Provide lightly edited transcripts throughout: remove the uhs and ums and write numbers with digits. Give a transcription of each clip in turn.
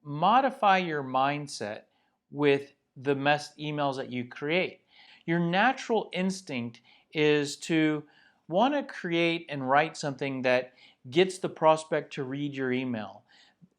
modify your mindset with the emails that you create. Your natural instinct is to want to create and write something that gets the prospect to read your email.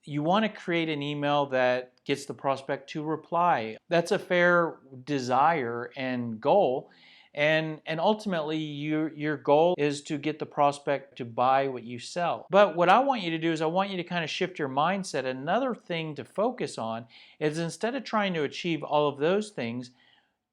You want to create an email that gets the prospect to reply. That's a fair desire and goal. And ultimately, your goal is to get the prospect to buy what you sell. But what I want you to do is I want you to kind of shift your mindset. Another thing to focus on is instead of trying to achieve all of those things,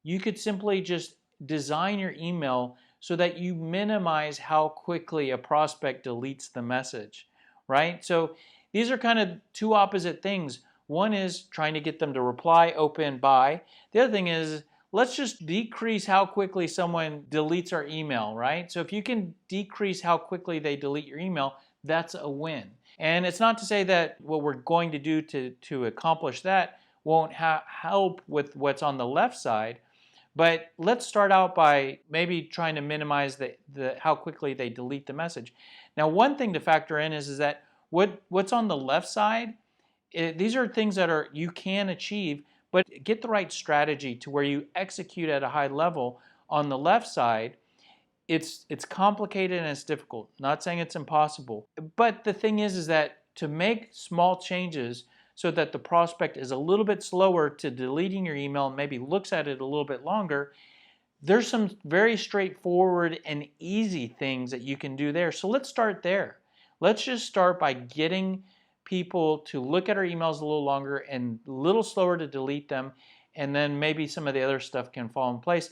you could simply just design your email so that you minimize how quickly a prospect deletes the message, right? So these are kind of two opposite things. One is trying to get them to reply, open, buy. The other thing is, let's just decrease how quickly someone deletes our email, right? So if you can decrease how quickly they delete your email, that's a win. And it's not to say that what we're going to do to accomplish that won't help with what's on the left side. But let's start out by maybe trying to minimize how quickly they delete the message. Now, one thing to factor in is that what's on the left side, these are things that you can achieve, but get the right strategy to where you execute at a high level. On the left side, it's complicated and it's difficult. Not saying it's impossible, but the thing is that to make small changes so that the prospect is a little bit slower to deleting your email and maybe looks at it a little bit longer, there's some very straightforward and easy things that you can do there. So let's start there. Let's just start by getting people to look at our emails a little longer and a little slower to delete them, and then maybe some of the other stuff can fall in place.